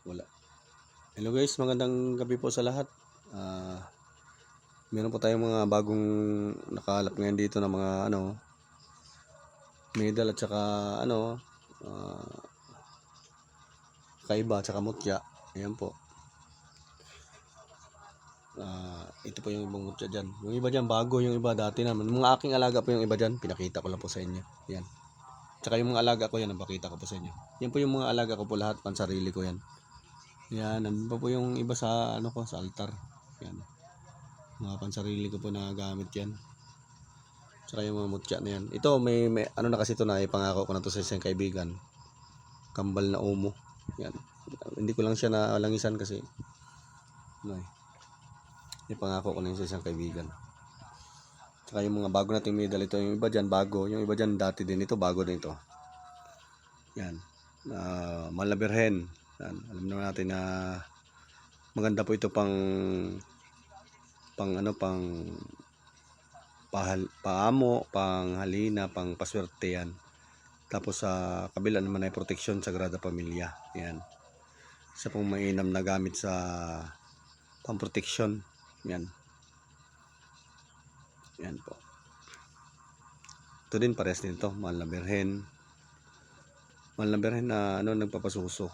Wala. Hello guys, magandang gabi po sa lahat. Meron po tayong mga bagong nakahalap ngayon dito ng mga medal at saka kaiba at saka mutya. Ayan po. Ito po yung ibang mutya dyan. Yung iba dyan bago, yung iba dati naman. Mga aking alaga po yung iba dyan. Pinakita ko lang po sa inyo. Yan. Tsaka yung mga alaga ko yan, napakita ko po sa inyo. Yan po yung mga alaga ko po lahat, pansarili ko yan. Yan, nandun pa po yung iba sa sa altar. Yan. Mga pansarili ko po na gamit yan. Tsaka yung mga mutya na yan. Ito may na kasi ito na ipangako ko na to sa isang kaibigan. Kambal na umo. Yan. Hindi ko lang siya nalangisan kasi ipangako ko na yun sa isang kaibigan. Tsaka yung mga bago nating medal, ito yung iba dyan bago. Yung iba dyan dati din, ito bago din ito. Yan. Mahal na Birhen. Yan. Alam naman natin na maganda po ito pang paamo, pang halina, pang paswerte yan. Tapos sa kabila naman ay proteksyon Sagrada Pamilya. Yan. Isa pong mainam na gamit sa pang-proteksyon. Yan. Yan po. Ito din parehas din ito. Mahal na Birhen. Mahal na Birhen na nagpapasuso.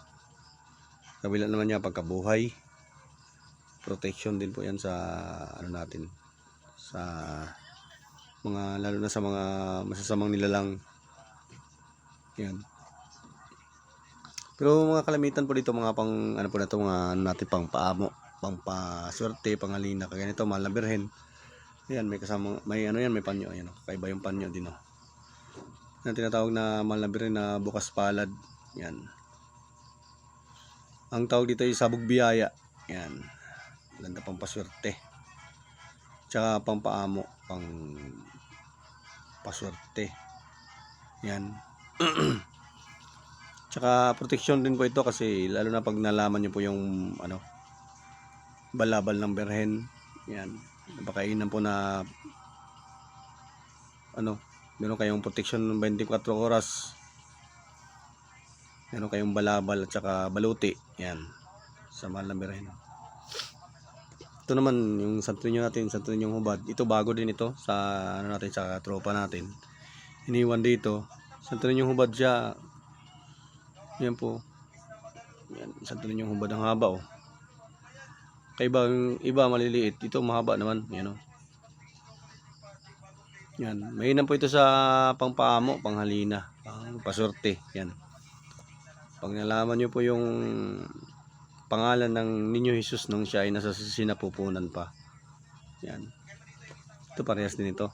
Kabila naman niya pagkabuhay. Protection din po yan sa natin. Sa mga, lalo na sa mga masasamang nilalang. Yan. Pero mga kalamitan po dito, mga pang po na ito, mga natin pang paamo, pang paswerte, pang halina. Kaya nito, mahal na Birhen. Yan, may kasama, may yan, may panyo. Ayan, kakaiba yung panyo din. Yan, tinatawag na mahal na Birhen na bukas palad. Yan. Ang tawag dito ay sabog biyaya. Yan. Ganda pang paswerte. Tsaka pang paamo, pang paswerte. Yan. Tsaka protection din po ito kasi lalo na pag nalaman nyo po yung balabal ng Birhen. Yan. Napakainan po na meron kayong protection ng 24 oras. Meron kayong balabal at saka baluti. Yan. Sa mahal na Birhen. Ito naman yung santo niyo natin, santo ninyong hubad. Ito bago din ito sa natin, sa tropa natin. Iniwan dito. Santo ninyong hubad siya. Yan po. Yan, santo ninyong hubad, ang haba Kaiba yung iba maliliit, ito mahaba naman, yan Yan, mainam po ito sa pangpaamo, panghalina, pangpasorte, yan. Pag nalaman niyo po yung pangalan ng Ninyo Jesus nung siya ay nasa sinapupunan pa. Yan. Ito parehas din ito.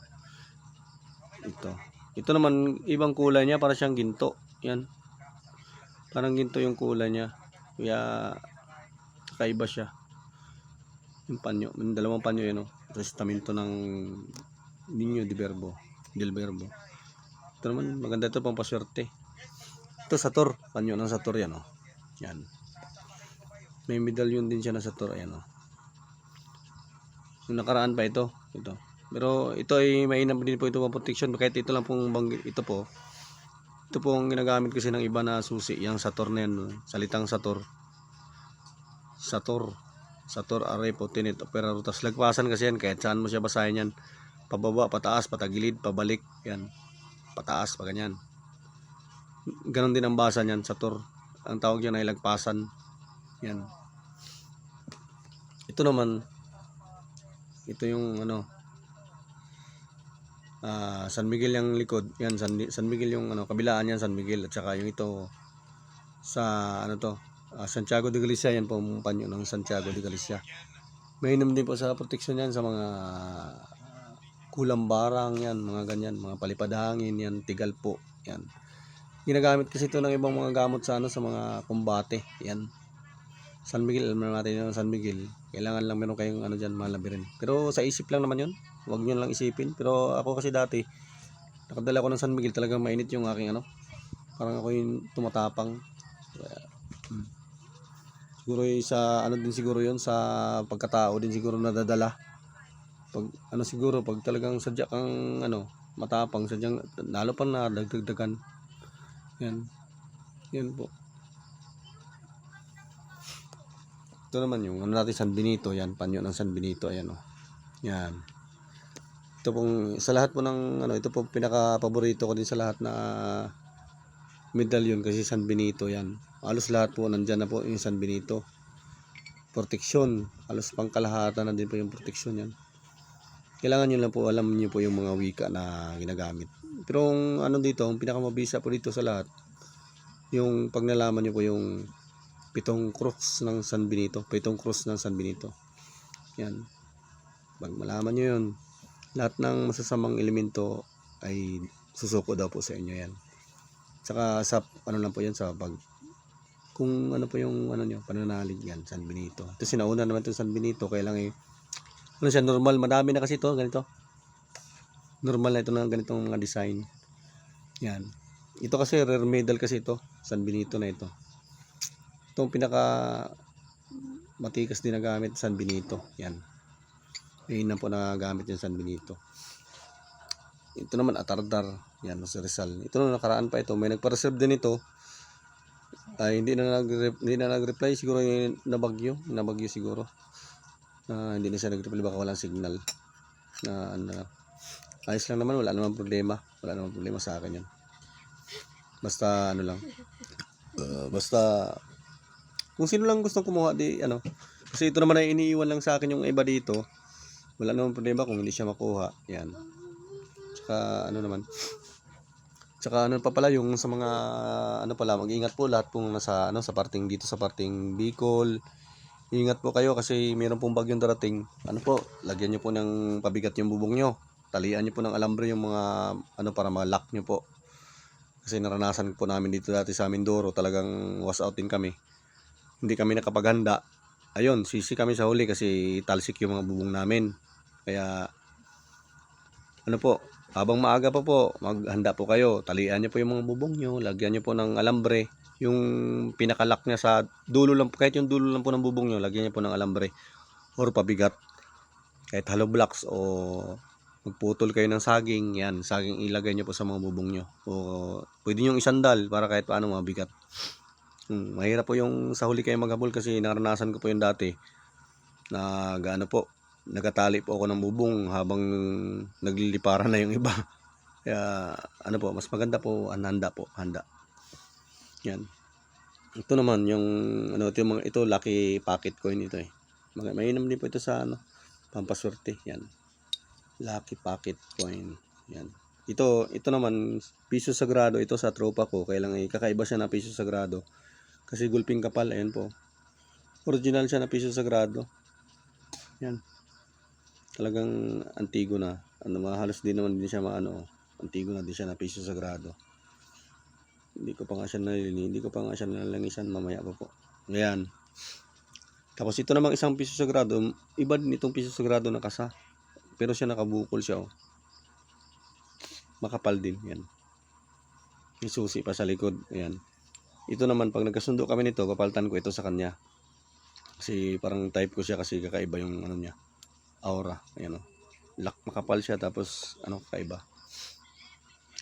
Ito naman ibang kulay niya, para siyang ginto. Yan. Parang ginto yung kulay niya. Kaya kakaiba siya. Yung panyo, yung dalawang panyo yan Testamento ng Niño del Verbo. Ito naman maganda ito pang paswerte. Ito Sator, panyo ng Sator yan Yan. May medalyon din siya na Sator, ayan Yung nakaraan pa ito. Pero ito ay mainam din po ito pang protection, kahit ito lang pong ito po ang ginagamit kasi ng iba na susi, yung Sator na yan, salitang Sator arepo tinit opera rutas, lagpasan kasi yan, kahit saan mo siya basahin yan, pababa, pataas, patagilid, pabalik, yan, pataas, pa ganyan. Ganon din ang basa niyan, Sator. Ang tawag niyan ay lagpasan. Yan. Ito naman, ito yung San Miguel yung likod. Yan, San Miguel yung kabilaan yan, San Miguel. At saka yung ito sa Santiago de Galicia, yan po ang panyo ng Santiago de Galicia. Mainam din po sa protection yan sa mga kulang barang yan, mga ganyan, mga palipad hangin yan, tigal po. Yan. Ginagamit kasi ito ng ibang mga gamot sa sa mga kumbate. Yan. San Miguel, alam natin yung San Miguel. Kailangan lang meron kayong dyan, mahal na Birhen. Pero sa isip lang naman yun. Huwag nyo lang isipin. Pero ako kasi dati, nakadala ko ng San Miguel, talagang mainit yung aking parang ako yung tumatapang. Siguro sa din siguro yun, sa pagkatao din siguro nadadala. Pag siguro, pag talagang sadya kang matapang, sadyang lalo pa na dagdagan. Yan. Yan po. Ito naman yung ano natin, San Benito. Yan, panyo ng San Benito. Ayan, oh. Yan. Ito pong, sa lahat po ng, ano, ito pong pinaka-paborito ko din sa lahat na medalyon kasi San Benito yan. Halos lahat po, nandyan na po yung San Benito. Proteksyon. Halos pangkalahatan na din po yung proteksyon yan. Kailangan nyo lang po, alam nyo po yung mga wika na ginagamit. Pero ang ano dito, ang pinakamabisa po dito sa lahat, yung pag nalaman nyo po yung 7 crux ng San Benito, 7 crux ng San Benito. Yan. Pag malaman nyo yun, lahat ng masasamang elemento ay susuko daw po sa inyo yan. Saka sa ano lang po yan, sa pag kung ano po yung ano nyo, pananalig yan, San Benito. Ito sinauna naman itong San Benito, kaya lang ano siya, normal, madami na kasi ito, ganito. Normal na ito ng ganitong mga design. Yan. Ito kasi rare medal kasi ito, San Benito na ito. Itong pinaka matikas din na gamit, San Benito. Yan. Ayun na po na gamit yung San Benito. Ito naman atardar. Yan, sa Rizal. Ito na nakaraan pa ito. May nagpa-reserve din ito. Ay hindi na nag-reply siguro yung nabagyo siguro. Hindi na siya nag-reply, baka walang signal. Na ano, ayos lang naman, wala namang problema. Wala namang problema sa akin 'yan. Basta ano lang. Basta kung sino lang gustong kumuha di ano. Kasi ito naman ay iniiwan lang sa akin yung iba dito. Wala namang problema kung hindi siya makuha. Yan. Tsaka ano naman. Tsaka ano pa pala yung sa mga ano pala, mag-ingat po lahat pong nasa ano sa parting dito sa parting Bicol. Ingat po kayo kasi mayroon pong bagyong darating. Ano po, lagyan niyo po ng pabigat yung bubong niyo. Talian niyo po ng alambre yung mga ano para ma-lock niyo po. Kasi naranasan po namin dito dati sa Mindoro, talagang was out din kami. Hindi kami nakapaghanda. Ayun, sisi kami sa huli kasi talsik yung mga bubong namin. Kaya ano po, habang maaga pa po, maghanda po kayo. Talian niyo po yung mga bubong niyo, lagyan niyo po ng alambre. Yung pinakalock niya sa dulo lang, kahit yung dulo lang po ng bubong niyo, lagyan niyo po ng alambre or pabigat. Kahit hollow blocks o magputol kayo ng saging, yan, saging ilagay niyo po sa mga bubong niyo. O pwede niyo isandal para kahit paano mabigat. Mahirap po yung sa huli kayo maghabol kasi naranasan ko po yung dati. Gaano po, nagatali po ako ng bubong habang nagliliparan na yung iba. Kaya ano po, mas maganda po handa. Yan. Ito naman yung ano ito lucky pocket coin ito eh. Mainam din po ito sa ano, pampaswerte. Yan. Lucky pocket coin. Yan. Ito naman piso sagrado ito sa tropa ko. Kaya lang kakaiba siya na piso sagrado. Kasi gulping kapal, ayan po. Original siya na piso sagrado. Yan. Talagang antigo na. Halos din naman din siya antigo na din siya na piso sagrado. Hindi ko pa nga siya nalangisan, mamaya pa po. Ayan. Tapos ito namang isang piso sagrado, iba din itong piso sagrado na kasa. Pero siya nakabukol siya, oh. Makapal din, yan. May susi pa sa likod, ayan. Ito naman, pag nagkasundo kami nito, papalitan ko ito sa kanya. Kasi parang type ko siya kasi kakaiba yung ano niya, aura. Ayan, oh. Makapal siya tapos kakaiba.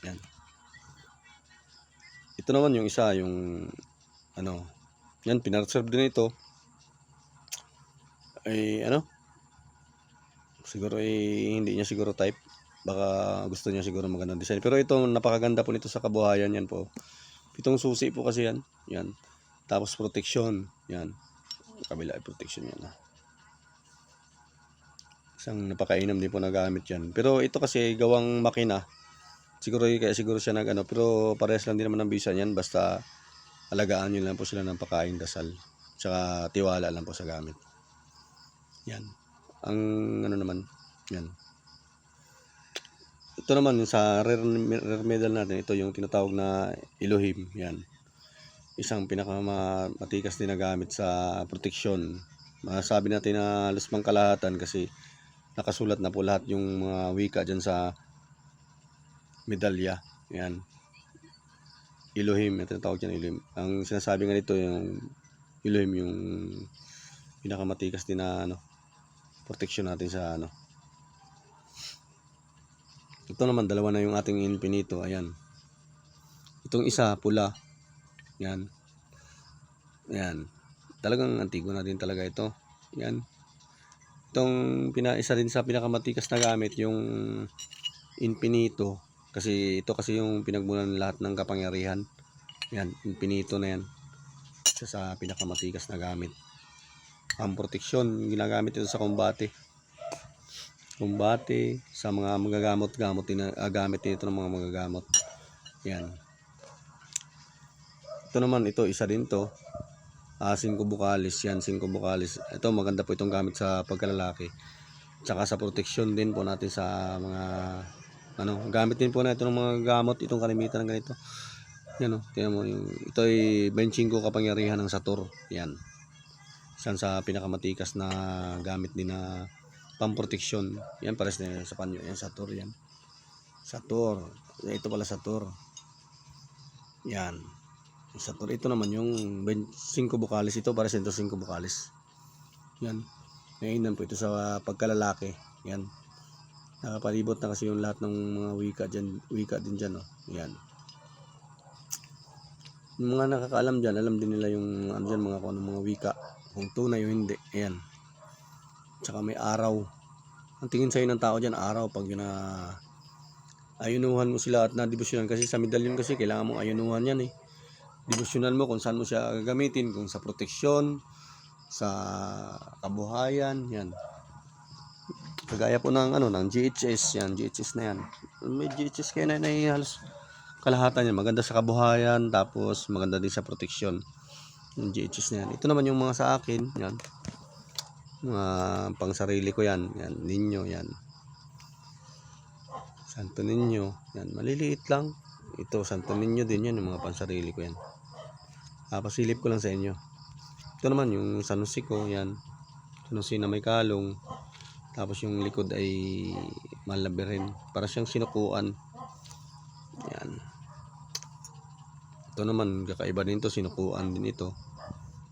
Yan. Ito naman yung isa, yung yan, pinarserve din ito. Ay siguro hindi niya siguro type. Baka gusto niya siguro magandang design. Pero ito, napakaganda po nito sa kabuhayan, yan po. 7 susi po kasi yan. Yan. Tapos protection. Yan. Kabila ay protection yan. Isang napakainam din po na gamit yan. Pero ito kasi gawang makina. Siguro siya pero parehas lang din naman ng bisa niyan. Basta alagaan nyo lang po sila ng pakain, dasal. Tsaka tiwala lang po sa gamit. Yan. Ang naman. Yan. Ito naman sa rare medal natin, ito yung tinatawag na Elohim. Yan. Isang pinakamatikas din na gamit sa proteksyon. Masabi natin na halos kalahatan kasi nakasulat na po lahat yung mga wika dyan sa medalya. Yan. Elohim, ito tinatawag dyan Elohim. Ang sinasabi nga dito yung Elohim, yung pinakamatikas din na proteksyon natin sa Ito naman, dalawa na yung ating infinito. Ayan. Itong isa, pula. Yan. Ayan. Talagang antigo na din talaga ito. Yan. Itong isa din sa pinakamatikas na gamit, yung Infinito. Kasi ito kasi yung pinagmulan lahat ng kapangyarihan. Yan, Infinito na yan. Isa sa pinakamatikas na gamit. Ang proteksyon, ginagamit ito sa kombate. Kumbate, sa mga magagamot-gamot, gamit nito ng mga magagamot. Yan. Ito naman, ito, isa din to. 5 bukalis, yan, 5 bukalis. Ito, maganda po itong gamit sa pagkalalaki. Tsaka sa proteksyon din po natin sa mga, gamit din po natin ng mga gamot, itong kalimitan ng ganito. Yan o, tingnan mo, ito ay 25 kapangyarihan ng Sator. Yan. Isang sa pinakamatikas na gamit din na pamproteksyon. Yan, pares na sa panyo. Yan, Sator yan. Sator. Ito pala Sator. Yan. Sator. Ito naman yung 5 bukalis. Ito pares ito 5 bukalis. Yan. Ngayon po ito sa pagkalalaki. Yan. Nakapalibot na kasi yung lahat ng mga wika din dyan. Oh. Yan. Yung mga nakakaalam dyan, alam din nila yung dyan, mga kung anong mga wika. Kung tunay o hindi. Ayan. Tsaka may araw. Ang tingin sa'yo ng tao dyan, araw. Pag ayunuhan mo sila at nadibusyonan. Kasi sa medalyon kasi, kailangan mong ayunuhan yan eh. Dibusyonan mo kung saan mo siya gagamitin. Kung sa proteksyon, sa kabuhayan, yan. Kagaya po ng, ng GHS, yan. GHS na yan. May GHS kayo na halos kalahatan yan. Maganda sa kabuhayan, tapos maganda din sa proteksyon. Yung GHS na yan. Ito naman yung mga sa akin, yan. Mga pang sarili ko yan. Yan, ninyo, yan. Santo Niño, yan. Maliliit lang. Ito, Santo Niño din yan. Yung mga pang sarili ko yan. Pasilip ko lang sa inyo. Ito naman yung San Jose ko, yan. San Jose na may kalong. Tapos yung likod ay malabirin. Para siyang sinukuan. Yan. Ito naman, kakaiba din ito. Sinukuan din ito.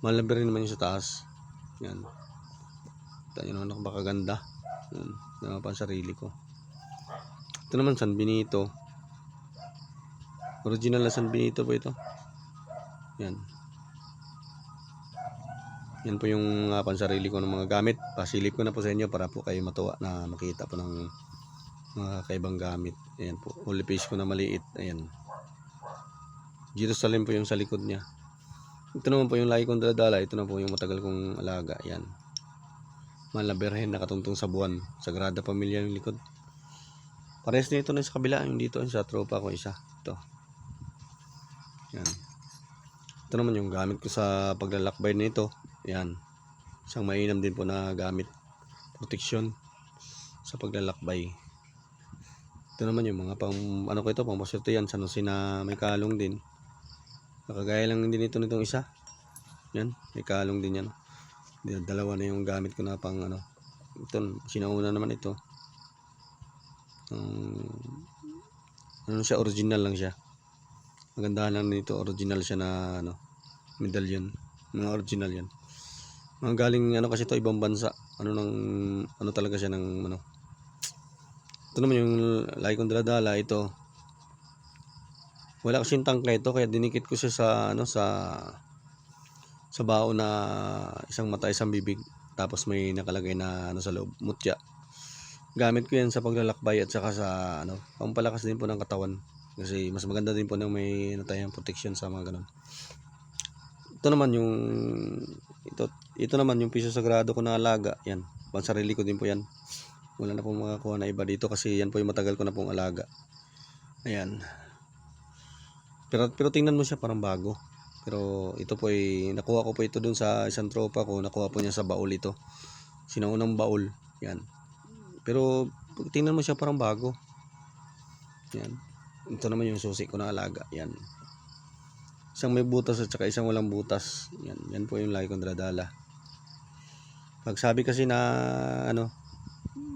Malabirin naman yung sa taas. Yan. Ito naman ako bakaganda. Yan. Yung pang sarili ko. Ito naman San Benito. Original na San Benito po ito. Yan. Yan po yung pansarili ko ng mga gamit. Pasilip ko na po sa inyo para po kayo matuwa na makita po ng mga kaibang gamit. Ayan po. Holy face ko na maliit. Ayan. Jerusalem po yung sa likod niya. Ito naman po yung lagi kong daladala. Ito na po yung matagal kong alaga. Ayan. Malaberhen nakatungtong sa buwan. Sagrada Pamilya yung likod. Pares na ito na sa kabila. Yung dito sa tropa ko isa. Ito. Ayan. Ito naman yung gamit ko sa paglalakbay nito. Yan. Isang mainam din po na gamit. Proteksyon sa paglalakbay. Ito naman yung mga pang ko ito, pang paswerte yan. San Jose na may kalong din. Nakagaya lang din ito nitong isa. Yan. May kalong din yan. Dalawa na yung gamit ko na pang Ito, sinauna naman ito. Siya, original lang siya. Magandahan lang nito, original siya na medallion. Mga original yan. Mga galing kasi ito ibang bansa. Talaga siya ng Ito naman yung lagi kong daladala ito. Wala kasing tangkay ito kaya dinikit ko siya sa bao na isang mata isang bibig. Tapos may nakalagay na sa loob, mutya. Gamit ko yan sa paglalakbay at saka sa pampalakas din po ng katawan. Kasi mas maganda din po na may tayong protection sa mga ganun. Ito naman yung ito naman yung piso sagrado ko na alaga. Yan. Pansarili ko din po yan. Wala na pong makakuha na iba dito kasi yan po yung matagal ko na pong alaga. Ayan. Pero tingnan mo siya parang bago. Pero ito po ay nakuha ko po ito dun sa isang tropa ko. Nakuha po niya sa baul ito. Sinaunang baul. Yan. Pero tingnan mo siya parang bago. Yan. Ito naman yung susi ko na alaga. Yan. Isang may butas at saka isang walang butas. Yan. Yan po yung lagi kong daladala. Pag sabi kasi na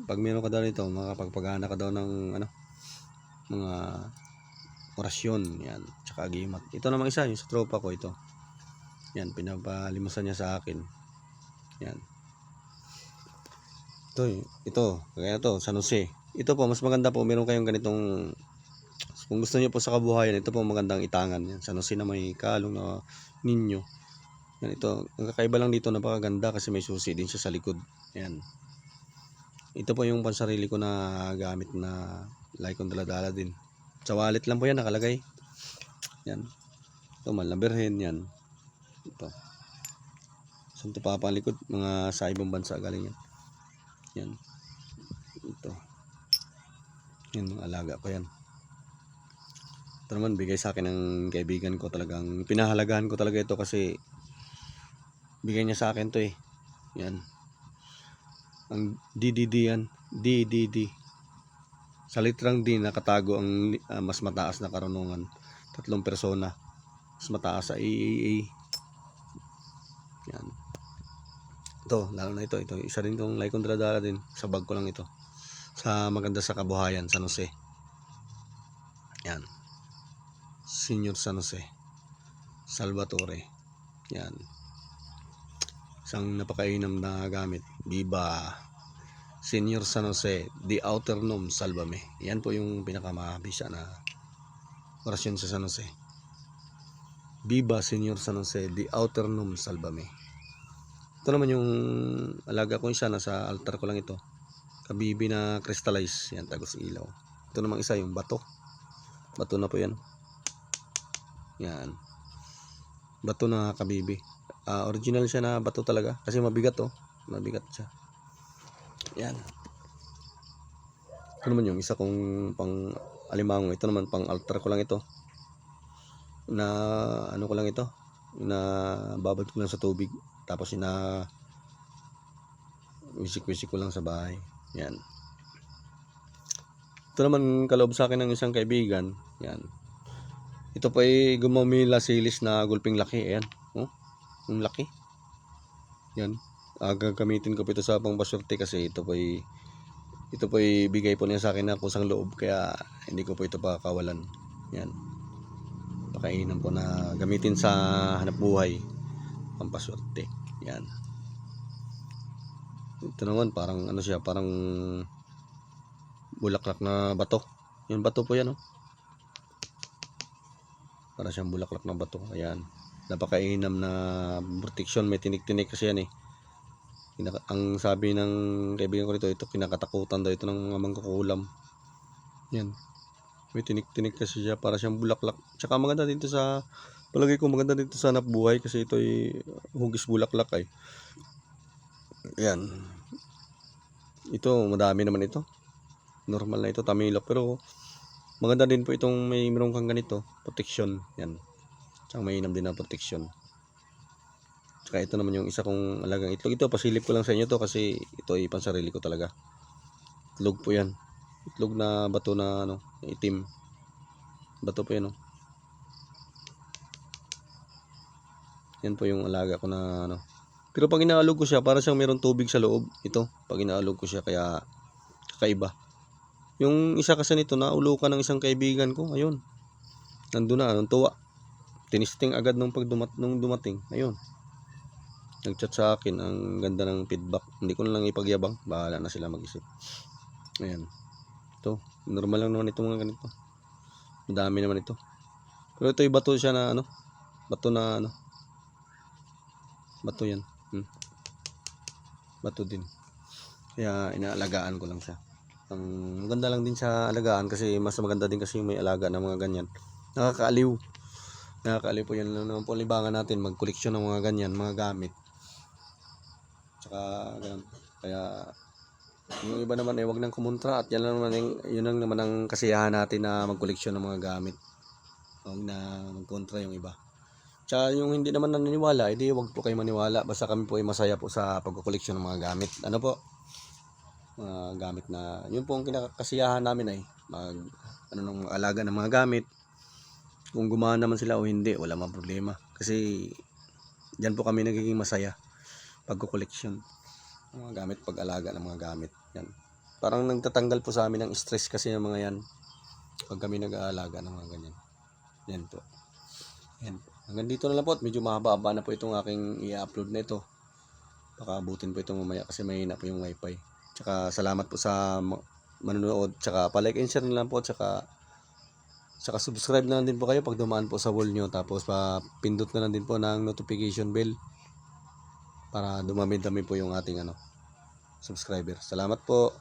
pag meron ka daw nito, makapagpagana ka daw ng mga orasyon. Yan. Tsaka agimat. Ito naman isa, yung sa tropa ko ito. Yan. Pinapalimusan niya sa akin. Yan. Ito. Kaya ito, San Jose. Ito po, mas maganda po. Meron kayong ganitong, kung gusto niyo po sa kabuhayan, ito po magandang itangan. Yan. San Jose na may kalong na ninyo. Yan, ito, ang kakaiba lang dito, napakaganda kasi may susi din siya sa likod. Yan. Ito po yung pansarili ko na gamit na lagi kong dala-dala din. Sa wallet lang po yan nakalagay. Yan. Ito, mahal na berhen yan. Ito. Saan ito pa ang likod? Mga sa ibang bansa galing yan. Yan. Ito. Yan, mga alaga ko yan. Ito naman, bigay sa akin ng kaibigan ko, talagang pinahalagahan ko talaga ito kasi bigay niya sa akin to eh. Yan. Ang DDD yan. DDD. Sa litrang D nakatago ang mas mataas na karunungan. 3 persona. Mas mataas sa AAA. Yan. Ito, lalo na ito. Ito, isa rin itong like kong dala din. Sa bag ko lang ito. Sa Maganda sa Kabuhayan, San Jose. Yan. Senior San Jose. Salvatore. Yan. Isang napakainam na gamit. Viva Senior San Jose, The Outer Nom Salvame. Yan po yung pinakamabisa na orasyon sa San Jose. Viva Senior San Jose, The Outer Nom Salvame. Ito naman yung alaga ko, isa nasa altar ko lang ito. Kabibi na crystallize. Yan, tagos ilaw. Ito namang isa yung bato. Bato na po yan. Yan. Bato na kabibi. Original siya na bato talaga. Kasi mabigat oh. Mabigat siya. Yan. Ito naman yung isa kong pang alimango. Ito naman pang altar ko lang ito. Na ano ko lang ito. Na babad ko lang sa tubig. Tapos wisik-wisik ko lang sa bahay. Yan. Ito naman kaloob sa akin ng isang kaibigan. Yan. Ito pa ay gumamila silis na gulping laki. Ayan. Oh, yung laki. Yan. Gagamitin ko po ito sa pangpasyerte kasi ito pa ay bigay po niya sa akin na kusang loob. Kaya hindi ko po ito pakakawalan. Yan. Pakainin po na gamitin sa hanap buhay. Pampasyerte. Yan. Ito naman parang ano siya, parang bulaklak na bato. Yung bato po yan oh. Para siyang bulaklak na bato. Ayan. Napakainam na protection. May tinik-tinik kasi yan eh. Ang sabi ng kaibigan ko ito kinakatakutan daw ito ng mga mangkukulam. Yan. May tinik-tinik kasi siya. Para siyang bulaklak. Tsaka maganda dito sa, palagay ko maganda dito sa hanap buhay kasi ito ay hugis bulaklak ay. Yan. Ito, madami naman ito. Normal na ito, tamilok. Pero maganda din po itong may meron kang ganito, protection. Yan. Tsaka mainam din na protection. Tsaka ito naman yung isa kong alagang itlog. Ito, pasilip ko lang sa inyo to kasi ito ay pansarili ko talaga. Itlog po yan. Itlog na bato na ano, itim. Bato po yan oh. Yan po yung alaga ko na ano. Pero pag inaalog ko siya, para siyang meron tubig sa loob. Ito, pag inaalog ko siya, kaya kakaiba. Yung isa kasi nito, naulukan ng isang kaibigan ko. Ayun. Nandun na, anong tuwa. Tinisting agad nung dumating. Ayun. Nag-chat sa akin. Ang ganda ng feedback. Hindi ko na lang ipagyabang. Bahala na sila mag-isip. Ayan. Ito. Normal lang naman ito mga ganito. Madami naman ito. Pero ito yung bato siya na ano. Bato na ano. Bato yan. Bato din. Kaya inaalagaan ko lang siya. Ang maganda lang din sa alagaan kasi mas maganda din kasi may alaga ng mga ganyan. Nakakaaliw po yan lang naman po libangan natin magkoleksyon ng mga ganyan, mga gamit. Tsaka ganun. Kaya yung iba naman ay wag nang kumontra at yan lang naman yun lang naman ang kasiyahan natin na magkoleksyon ng mga gamit. Wag na magkontra yung iba. Tsaka yung hindi naman naniniwala, edi wag po kayo maniwala. Basta kami po ay masaya po sa pagkokoleksyon ng mga gamit. Ano po? Gamit na yun po ang kinakasiyahan namin ay nung alaga ng mga gamit. Kung gumana naman sila o hindi, wala mang problema kasi diyan po kami nagiging masaya pagko-collection ng mga gamit, pag-alaga ng mga gamit. Yan. Parang nagtatanggal po sa amin ng stress kasi yung mga yan pag kami nag-aalaga ng mga ganyan. Yan po. Yan po. Hanggang dito na lang po at medyo mahaba-haba na po itong aking i-upload na ito. Baka abutin po ito mamaya kasi mahina po yung wifi. Tsaka salamat po sa manunood. Tsaka palike and share na lang po. Tsaka Saka subscribe na lang din po kayo pag dumaan po sa wall nyo. Tapos pindot na lang din po ng notification bell para dumami-dami po yung ating subscriber. Salamat po.